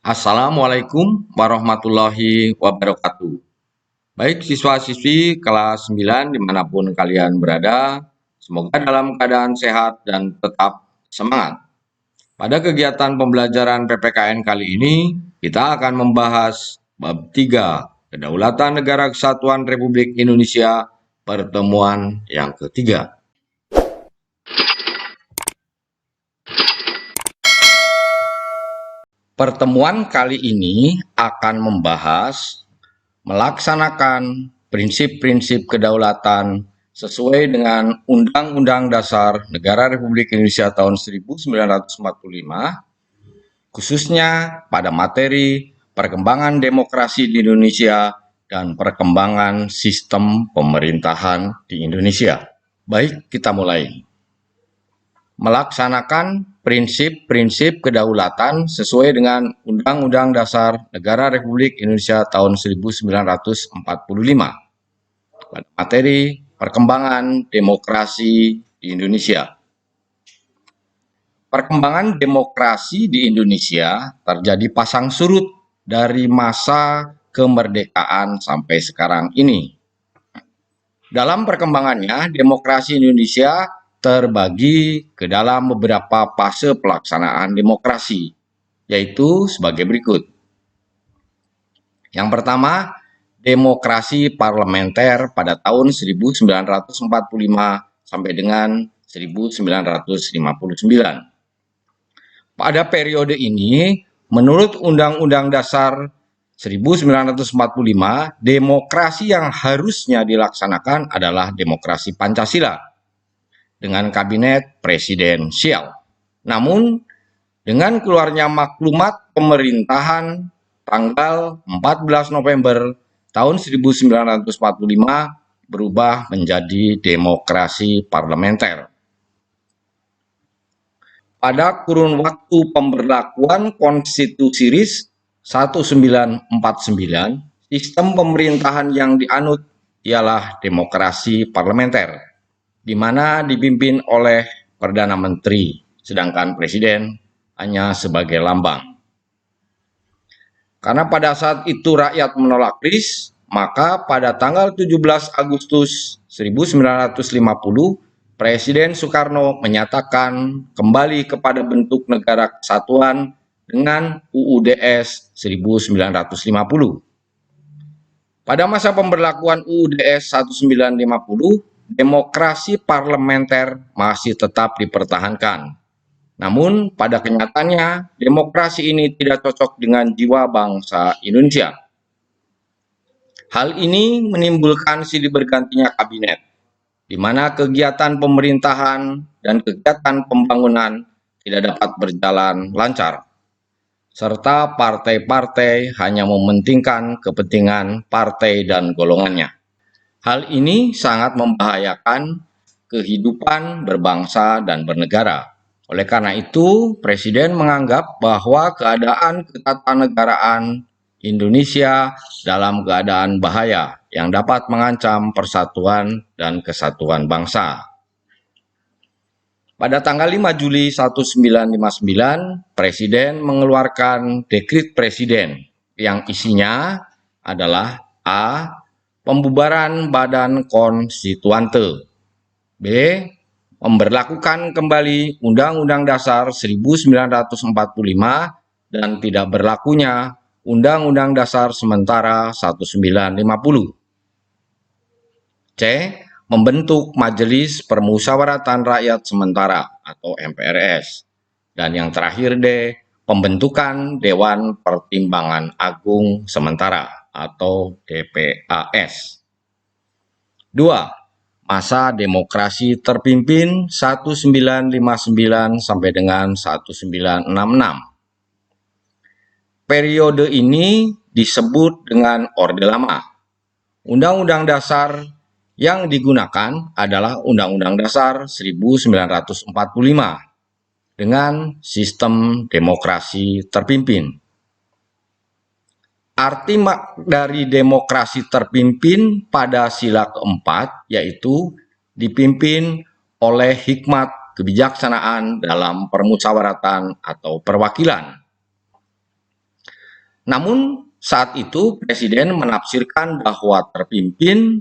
Assalamualaikum warahmatullahi wabarakatuh. Baik siswa-siswi kelas 9 dimanapun kalian berada, semoga dalam keadaan sehat dan tetap semangat. Pada kegiatan pembelajaran PPKN kali ini, kita akan membahas bab 3, Kedaulatan Negara Kesatuan Republik Indonesia, pertemuan yang ketiga. Pertemuan kali ini akan membahas melaksanakan prinsip-prinsip kedaulatan sesuai dengan Undang-Undang Dasar Negara Republik Indonesia tahun 1945, khususnya pada materi perkembangan demokrasi di Indonesia dan perkembangan sistem pemerintahan di Indonesia. Baik, kita mulai. Melaksanakan prinsip-prinsip kedaulatan sesuai dengan Undang-Undang Dasar Negara Republik Indonesia tahun 1945 pada materi perkembangan demokrasi di Indonesia. Perkembangan demokrasi di Indonesia terjadi pasang surut dari masa kemerdekaan sampai sekarang ini. Dalam perkembangannya, demokrasi Indonesia terbagi ke dalam beberapa fase pelaksanaan demokrasi, yaitu sebagai berikut. Yang pertama, demokrasi parlementer pada tahun 1945 sampai dengan 1959. Pada periode ini, menurut Undang-Undang Dasar 1945, demokrasi yang harusnya dilaksanakan adalah demokrasi Pancasila dengan kabinet presidensial. Namun, dengan keluarnya maklumat pemerintahan tanggal 14 November tahun 1945 berubah menjadi demokrasi parlementer. Pada kurun waktu pemberlakuan Konstitusi RIS 1949, sistem pemerintahan yang dianut ialah demokrasi parlementer, di mana dipimpin oleh Perdana Menteri, sedangkan Presiden hanya sebagai lambang. Karena pada saat itu rakyat menolak RIS, maka pada tanggal 17 Agustus 1950, Presiden Soekarno menyatakan kembali kepada bentuk negara kesatuan dengan UUDS 1950. Pada masa pemberlakuan UUDS 1950, demokrasi parlementer masih tetap dipertahankan. Namun, pada kenyataannya, demokrasi ini tidak cocok dengan jiwa bangsa Indonesia. Hal ini menimbulkan silih bergantinya kabinet, di mana kegiatan pemerintahan dan kegiatan pembangunan tidak dapat berjalan lancar, serta partai-partai hanya mementingkan kepentingan partai dan golongannya. Hal ini sangat membahayakan kehidupan berbangsa dan bernegara. Oleh karena itu, Presiden menganggap bahwa keadaan ketatanegaraan Indonesia dalam keadaan bahaya yang dapat mengancam persatuan dan kesatuan bangsa. Pada tanggal 5 Juli 1959, Presiden mengeluarkan Dekret Presiden yang isinya adalah A. Pembubaran Badan Konstituante. B. Memberlakukan kembali Undang-Undang Dasar 1945 dan tidak berlakunya Undang-Undang Dasar Sementara 1950. C. Membentuk Majelis Permusyawaratan Rakyat Sementara atau MPRS. Dan yang terakhir D. Pembentukan Dewan Pertimbangan Agung Sementara atau DPAS. 2. Masa demokrasi terpimpin 1959 sampai dengan 1966. Periode ini disebut dengan Orde Lama. Undang-Undang Dasar yang digunakan adalah Undang-Undang Dasar 1945 dengan sistem demokrasi terpimpin. Arti dari demokrasi terpimpin pada sila keempat yaitu dipimpin oleh hikmat kebijaksanaan dalam permusyawaratan atau perwakilan. Namun saat itu Presiden menafsirkan bahwa terpimpin,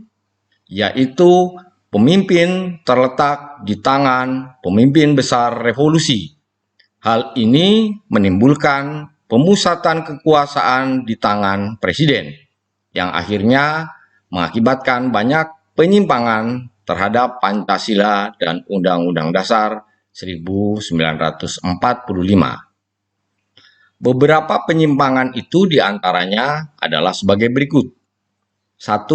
yaitu pemimpin terletak di tangan pemimpin besar revolusi. Hal ini menimbulkan pemusatan kekuasaan di tangan Presiden, yang akhirnya mengakibatkan banyak penyimpangan terhadap Pancasila dan Undang-Undang Dasar 1945. Beberapa penyimpangan itu diantaranya adalah sebagai berikut. 1.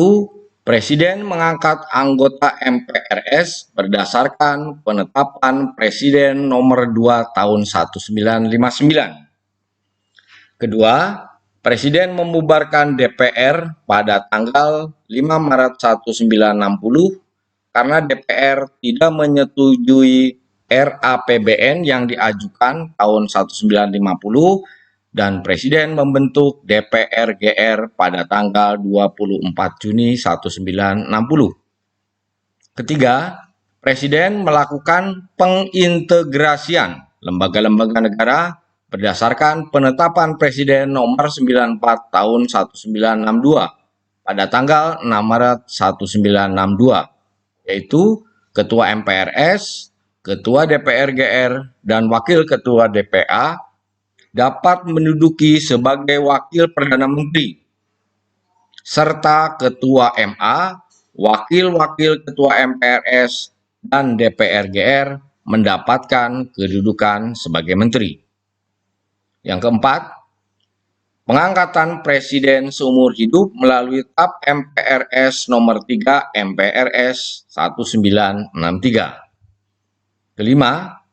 Presiden mengangkat anggota MPRS berdasarkan penetapan Presiden nomor 2 tahun 1959. Kedua, Presiden membubarkan DPR pada tanggal 5 Maret 1960 karena DPR tidak menyetujui RAPBN yang diajukan tahun 1950 dan Presiden membentuk DPR GR pada tanggal 24 Juni 1960. Ketiga, Presiden melakukan pengintegrasian lembaga-lembaga negara berdasarkan penetapan Presiden nomor 94 tahun 1962 pada tanggal 6 Maret 1962, yaitu Ketua MPRS, Ketua DPR GR, dan Wakil Ketua DPA dapat menduduki sebagai Wakil Perdana Menteri, serta Ketua MA, Wakil-Wakil Ketua MPRS, dan DPR GR mendapatkan kedudukan sebagai Menteri. Yang keempat, pengangkatan Presiden seumur hidup melalui TAP MPRS nomor 3 MPRS 1963. Kelima,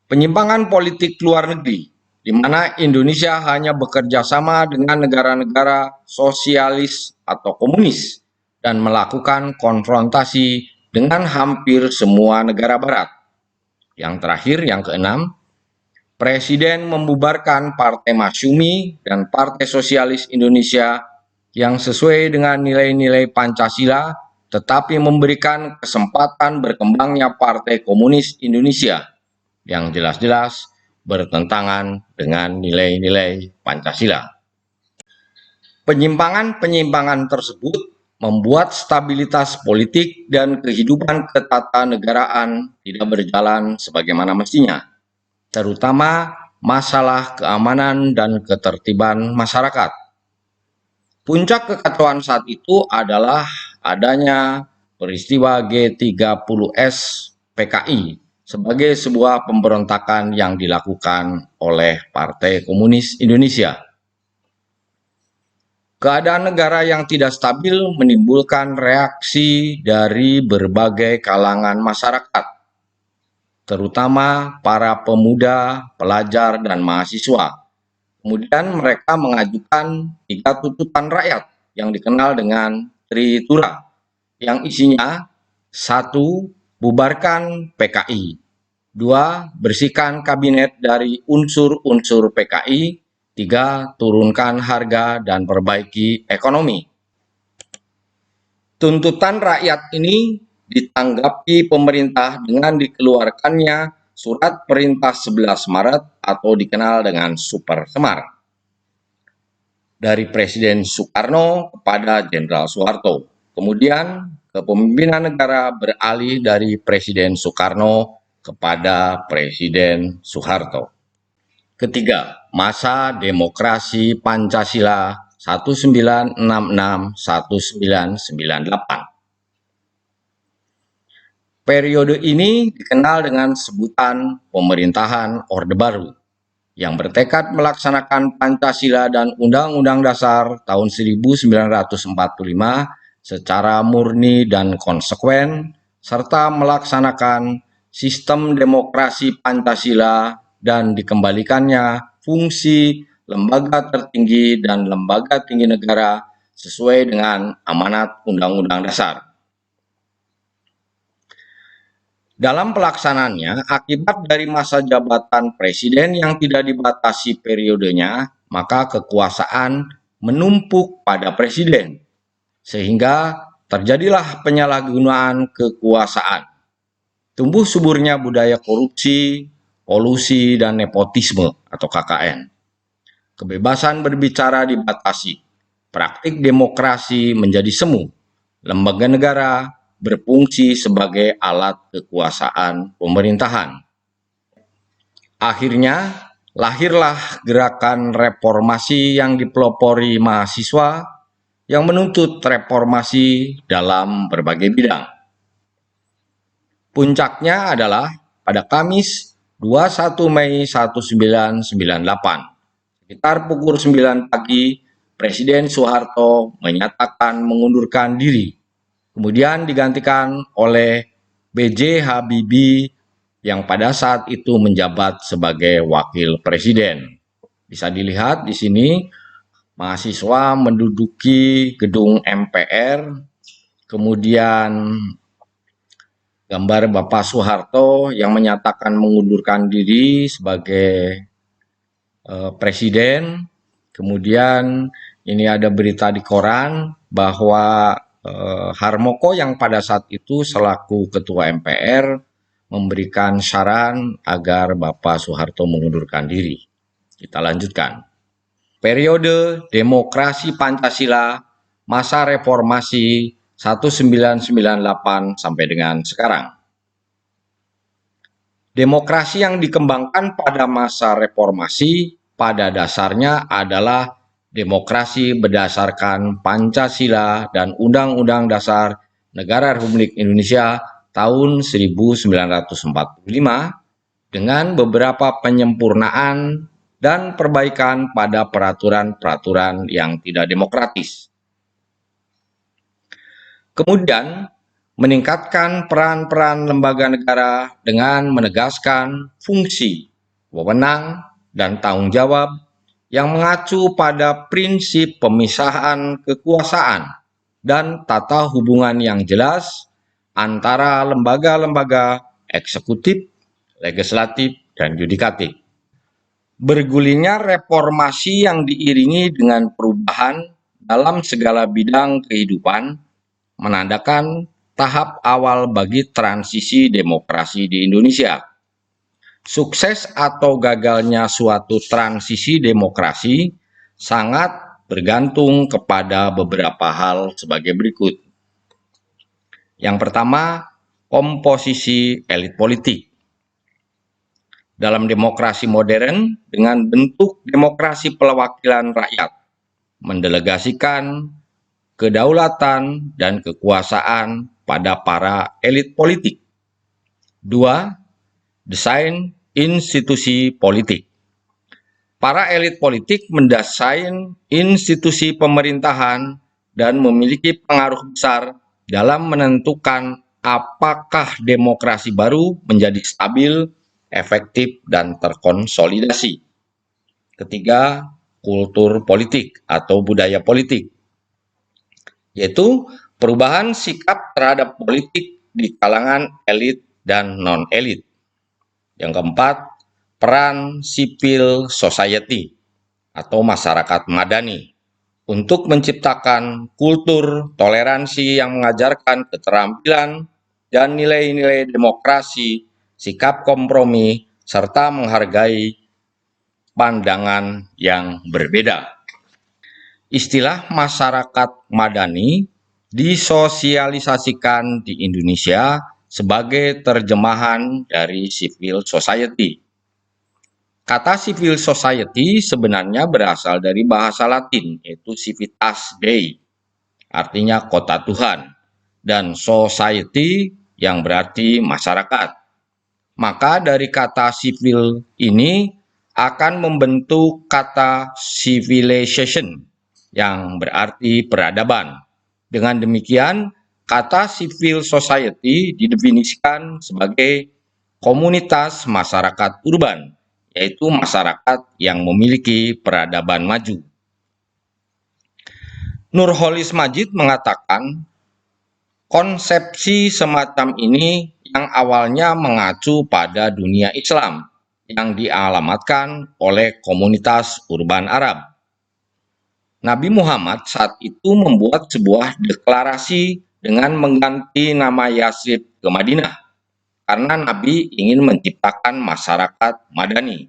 penyimpangan politik luar negeri, di mana Indonesia hanya bekerja sama dengan negara-negara sosialis atau komunis dan melakukan konfrontasi dengan hampir semua negara barat. Yang terakhir, yang keenam, Presiden membubarkan Partai Masyumi dan Partai Sosialis Indonesia yang sesuai dengan nilai-nilai Pancasila, tetapi memberikan kesempatan berkembangnya Partai Komunis Indonesia yang jelas-jelas bertentangan dengan nilai-nilai Pancasila. Penyimpangan-penyimpangan tersebut membuat stabilitas politik dan kehidupan ketatanegaraan tidak berjalan sebagaimana mestinya, terutama masalah keamanan dan ketertiban masyarakat. Puncak kekacauan saat itu adalah adanya peristiwa G30S PKI sebagai sebuah pemberontakan yang dilakukan oleh Partai Komunis Indonesia. Keadaan negara yang tidak stabil menimbulkan reaksi dari berbagai kalangan masyarakat, terutama para pemuda, pelajar, dan mahasiswa. Kemudian mereka mengajukan 3 tuntutan rakyat yang dikenal dengan Tritura, yang isinya 1. Bubarkan PKI, 2. Bersihkan kabinet dari unsur-unsur PKI, 3. Turunkan harga dan perbaiki ekonomi. Tuntutan rakyat ini ditanggapi pemerintah dengan dikeluarkannya Surat Perintah 11 Maret atau dikenal dengan Super Semar dari Presiden Soekarno kepada Jenderal Soeharto. Kemudian kepemimpinan negara beralih dari Presiden Soekarno kepada Presiden Soeharto. Ketiga, masa demokrasi Pancasila 1966-1998. Periode ini dikenal dengan sebutan pemerintahan Orde Baru, yang bertekad melaksanakan Pancasila dan Undang-Undang Dasar tahun 1945 secara murni dan konsekuen, serta melaksanakan sistem demokrasi Pancasila dan dikembalikannya fungsi lembaga tertinggi dan lembaga tinggi negara sesuai dengan amanat Undang-Undang Dasar. Dalam pelaksanaannya, akibat dari masa jabatan Presiden yang tidak dibatasi periodenya, maka kekuasaan menumpuk pada Presiden, sehingga terjadilah penyalahgunaan kekuasaan. Tumbuh suburnya budaya korupsi, kolusi, dan nepotisme atau KKN. kebebasan berbicara dibatasi, praktik demokrasi menjadi semu, lembaga negara berfungsi sebagai alat kekuasaan pemerintahan. Akhirnya, lahirlah gerakan reformasi yang dipelopori mahasiswa yang menuntut reformasi dalam berbagai bidang. Puncaknya adalah pada Kamis 21 Mei 1998. Sekitar pukul 9 pagi, Presiden Soeharto menyatakan mengundurkan diri, kemudian digantikan oleh B.J. Habibie yang pada saat itu menjabat sebagai wakil presiden. Bisa dilihat di sini, mahasiswa menduduki gedung MPR, kemudian gambar Bapak Soeharto yang menyatakan mengundurkan diri sebagai presiden. Kemudian ini ada berita di koran bahwa Harmoko yang pada saat itu selaku ketua MPR memberikan saran agar Bapak Soeharto mengundurkan diri. Kita lanjutkan. Periode demokrasi Pancasila, masa reformasi 1998 sampai dengan sekarang. Demokrasi yang dikembangkan pada masa reformasi pada dasarnya adalah demokrasi berdasarkan Pancasila dan Undang-Undang Dasar Negara Republik Indonesia tahun 1945 dengan beberapa penyempurnaan dan perbaikan pada peraturan-peraturan yang tidak demokratis. Kemudian, meningkatkan peran-peran lembaga negara dengan menegaskan fungsi, wewenang, dan tanggung jawab yang mengacu pada prinsip pemisahan kekuasaan dan tata hubungan yang jelas antara lembaga-lembaga eksekutif, legislatif, dan yudikatif. Bergulirnya reformasi yang diiringi dengan perubahan dalam segala bidang kehidupan menandakan tahap awal bagi transisi demokrasi di Indonesia. Sukses atau gagalnya suatu transisi demokrasi sangat bergantung kepada beberapa hal sebagai berikut. Yang pertama, komposisi elit politik. Dalam demokrasi modern, dengan bentuk demokrasi perwakilan rakyat, mendelegasikan kedaulatan dan kekuasaan pada para elit politik. 2. Desain institusi politik. Para elit politik mendesain institusi pemerintahan dan memiliki pengaruh besar dalam menentukan apakah demokrasi baru menjadi stabil, efektif, dan terkonsolidasi. Ketiga, kultur politik atau budaya politik, yaitu perubahan sikap terhadap politik di kalangan elit dan non-elit. Yang keempat, peran civil society atau masyarakat madani untuk menciptakan kultur toleransi yang mengajarkan keterampilan dan nilai-nilai demokrasi, sikap kompromi, serta menghargai pandangan yang berbeda. Istilah masyarakat madani disosialisasikan di Indonesia sebagai terjemahan dari civil society. Kata civil society sebenarnya berasal dari bahasa Latin, yaitu civitas Dei, artinya kota Tuhan, dan society yang berarti masyarakat. Maka dari kata civil ini akan membentuk kata civilization, yang berarti peradaban. Dengan demikian, kata civil society didefinisikan sebagai komunitas masyarakat urban, yaitu masyarakat yang memiliki peradaban maju. Nurholis Majid mengatakan, konsepsi semacam ini yang awalnya mengacu pada dunia Islam yang dialamatkan oleh komunitas urban Arab. Nabi Muhammad saat itu membuat sebuah deklarasi dengan mengganti nama Yasrib ke Madinah, karena Nabi ingin menciptakan masyarakat madani.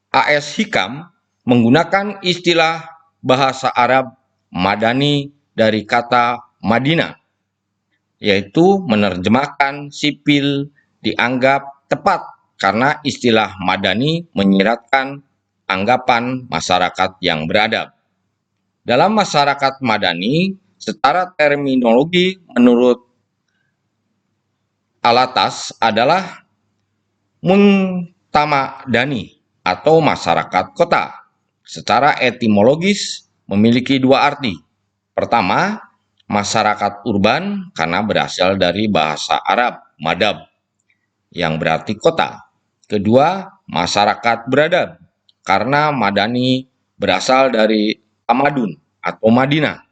A.S. Hikam menggunakan istilah bahasa Arab Madani dari kata Madinah, yaitu menerjemahkan sipil, dianggap tepat karena istilah Madani menyiratkan anggapan masyarakat yang beradab. Dalam masyarakat Madani, secara terminologi menurut Alatas adalah Muntamadani atau masyarakat kota. Secara etimologis memiliki dua arti. Pertama, masyarakat urban karena berasal dari bahasa Arab madab yang berarti kota. Kedua, masyarakat beradab karena madani berasal dari tamadun atau Madinah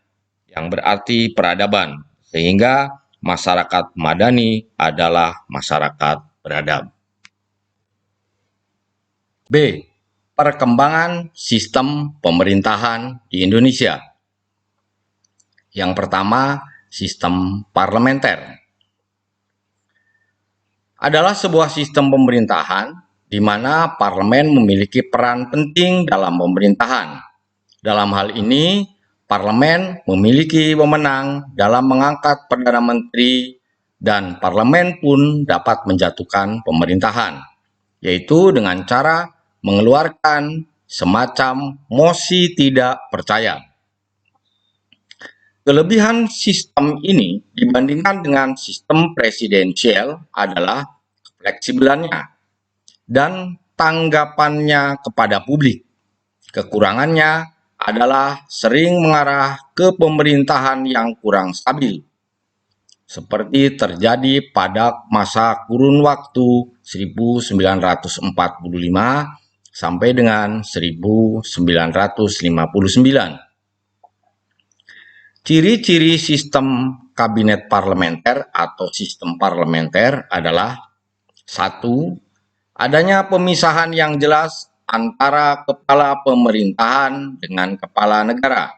yang berarti peradaban, sehingga masyarakat madani adalah masyarakat beradab. B. Perkembangan sistem pemerintahan di Indonesia. Yang pertama, sistem parlementer. Adalah sebuah sistem pemerintahan di mana parlemen memiliki peran penting dalam pemerintahan. Dalam hal ini, parlemen memiliki wewenang dalam mengangkat Perdana Menteri dan parlemen pun dapat menjatuhkan pemerintahan, yaitu dengan cara mengeluarkan semacam mosi tidak percaya. Kelebihan sistem ini dibandingkan dengan sistem presidensial adalah fleksibelannya dan tanggapannya kepada publik. Kekurangannya adalah sering mengarah ke pemerintahan yang kurang stabil, seperti terjadi pada masa kurun waktu 1945 sampai dengan 1959. Ciri-ciri sistem kabinet parlementer atau sistem parlementer adalah: 1. Adanya pemisahan yang jelas antara kepala pemerintahan dengan kepala negara.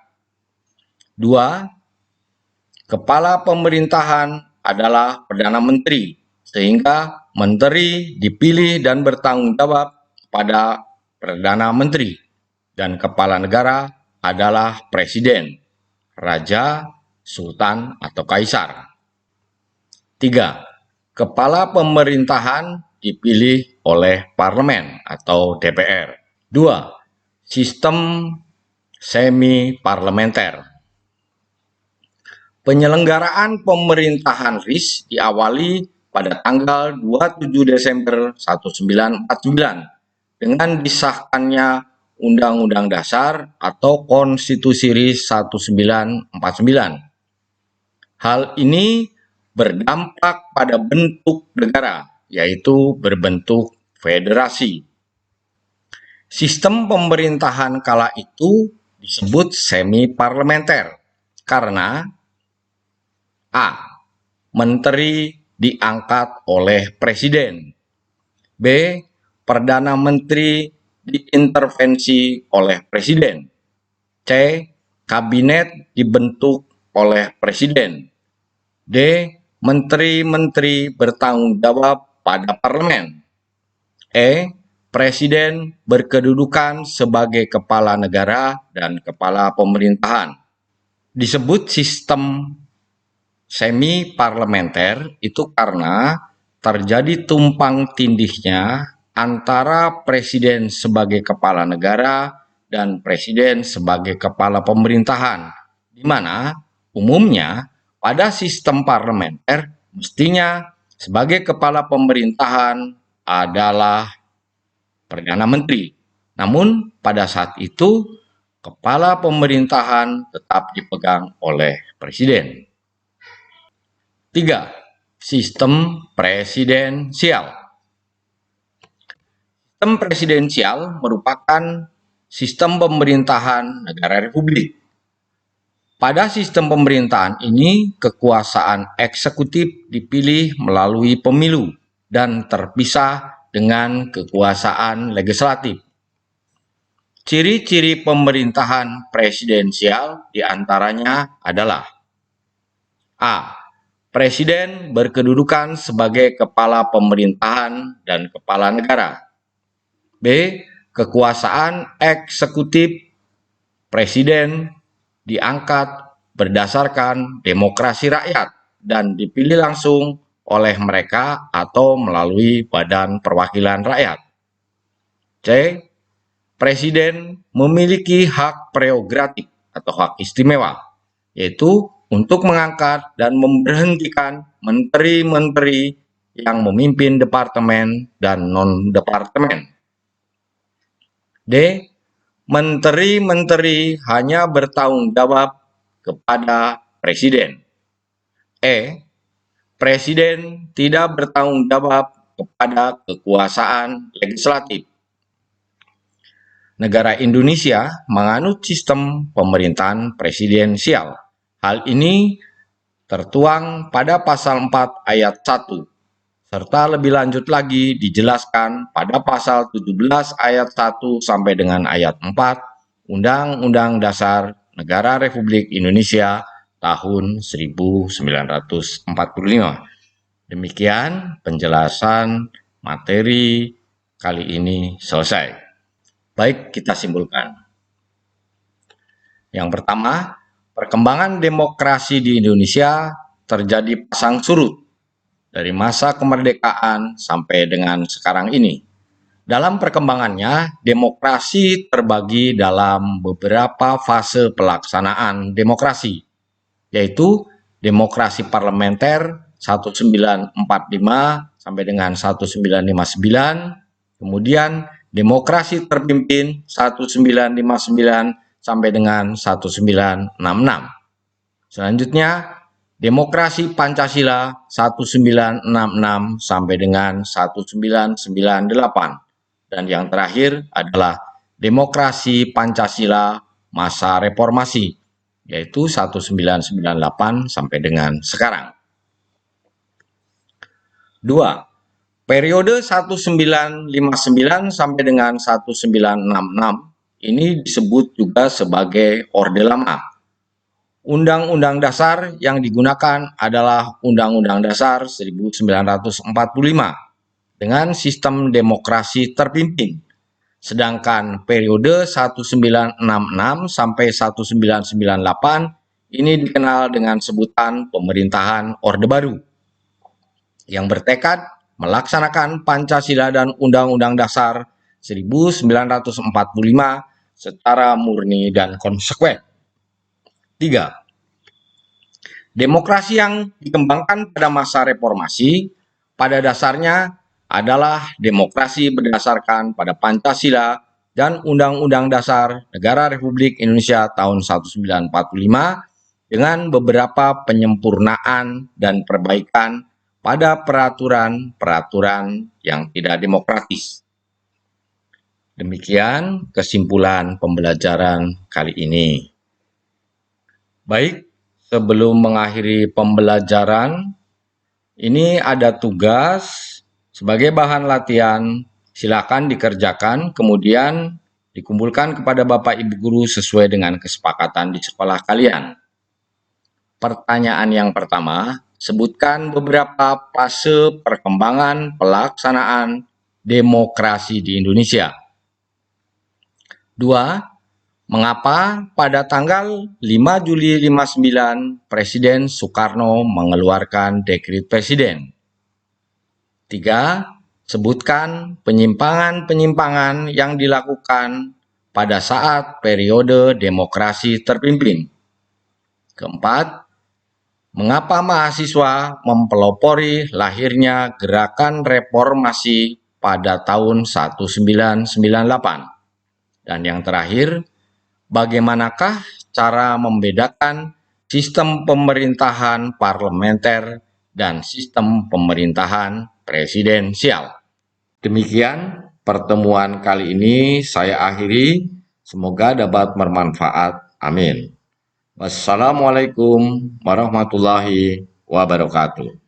2. Kepala pemerintahan adalah Perdana Menteri, sehingga menteri dipilih dan bertanggung jawab pada Perdana Menteri, dan kepala negara adalah Presiden, Raja, Sultan, atau Kaisar. 3. Kepala pemerintahan dipilih oleh parlemen atau DPR. 2. Sistem semi-parlementer. Penyelenggaraan pemerintahan RIS diawali pada tanggal 27 Desember 1949 dengan disahkannya Undang-Undang Dasar atau Konstitusi RIS 1949. Hal ini berdampak pada bentuk negara, yaitu berbentuk federasi. Sistem pemerintahan kala itu disebut semi-parlementer karena: A. Menteri diangkat oleh Presiden. B. Perdana Menteri diintervensi oleh Presiden. C. Kabinet dibentuk oleh Presiden. D. Menteri-menteri bertanggung jawab pada parlemen. E. Presiden berkedudukan sebagai kepala negara dan kepala pemerintahan. Disebut sistem semi-parlementer itu karena terjadi tumpang tindihnya antara presiden sebagai kepala negara dan presiden sebagai kepala pemerintahan, di mana umumnya pada sistem parlementer mestinya sebagai kepala pemerintahan adalah Perdana Menteri. Namun pada saat itu kepala pemerintahan tetap dipegang oleh presiden. 3. Sistem presidensial. Sistem presidensial merupakan sistem pemerintahan negara republik. Pada sistem pemerintahan ini, kekuasaan eksekutif dipilih melalui pemilu dan terpisah dengan kekuasaan legislatif. Ciri-ciri pemerintahan presidensial diantaranya adalah: A. Presiden berkedudukan sebagai kepala pemerintahan dan kepala negara. B. kekuasaan eksekutif presiden diangkat berdasarkan demokrasi rakyat dan dipilih langsung oleh mereka atau melalui Badan Perwakilan Rakyat. C. Presiden memiliki hak prerogatif atau hak istimewa, yaitu untuk mengangkat dan memberhentikan menteri-menteri yang memimpin departemen dan non-departemen. D. Menteri-menteri hanya bertanggung jawab kepada Presiden. E. Presiden tidak bertanggung jawab kepada kekuasaan legislatif. Negara Indonesia menganut sistem pemerintahan presidensial. Hal ini tertuang pada pasal 4 ayat 1, serta lebih lanjut lagi dijelaskan pada pasal 17 ayat 1 sampai dengan ayat 4 Undang-Undang Dasar Negara Republik Indonesia tahun 1945. Demikian penjelasan materi kali ini selesai. Baik, kita simpulkan. Yang pertama, perkembangan demokrasi di Indonesia terjadi pasang surut dari masa kemerdekaan sampai dengan sekarang ini. Dalam perkembangannya, demokrasi terbagi dalam beberapa fase pelaksanaan demokrasi, yaitu demokrasi parlementer 1945 sampai dengan 1959, kemudian demokrasi terpimpin 1959 sampai dengan 1966. Selanjutnya, demokrasi Pancasila 1966 sampai dengan 1998. Dan yang terakhir adalah demokrasi Pancasila masa reformasi, yaitu 1998 sampai dengan sekarang. 2. Periode 1959 sampai dengan 1966 ini disebut juga sebagai Orde Lama. Undang-Undang Dasar yang digunakan adalah Undang-Undang Dasar 1945 dengan sistem demokrasi terpimpin. Sedangkan periode 1966 sampai 1998 ini dikenal dengan sebutan pemerintahan Orde Baru yang bertekad melaksanakan Pancasila dan Undang-Undang Dasar 1945 secara murni dan konsekuen. 3. Demokrasi yang dikembangkan pada masa reformasi pada dasarnya adalah demokrasi berdasarkan pada Pancasila dan Undang-Undang Dasar Negara Republik Indonesia tahun 1945 dengan beberapa penyempurnaan dan perbaikan pada peraturan-peraturan yang tidak demokratis. Demikian kesimpulan pembelajaran kali ini. Baik, sebelum mengakhiri pembelajaran, ini ada tugas sebagai bahan latihan. Silakan dikerjakan, kemudian dikumpulkan kepada Bapak Ibu Guru sesuai dengan kesepakatan di sekolah kalian. Pertanyaan yang pertama, sebutkan beberapa fase perkembangan pelaksanaan demokrasi di Indonesia. 2. Mengapa pada tanggal 5 Juli 59 Presiden Soekarno mengeluarkan dekret presiden? 3. Sebutkan penyimpangan-penyimpangan yang dilakukan pada saat periode demokrasi terpimpin. Keempat, mengapa mahasiswa mempelopori lahirnya gerakan reformasi pada tahun 1998? Dan yang terakhir, bagaimanakah cara membedakan sistem pemerintahan parlementer dan sistem pemerintahan presidensial? Demikian pertemuan kali ini saya akhiri. Semoga dapat bermanfaat. Amin. Wassalamualaikum warahmatullahi wabarakatuh.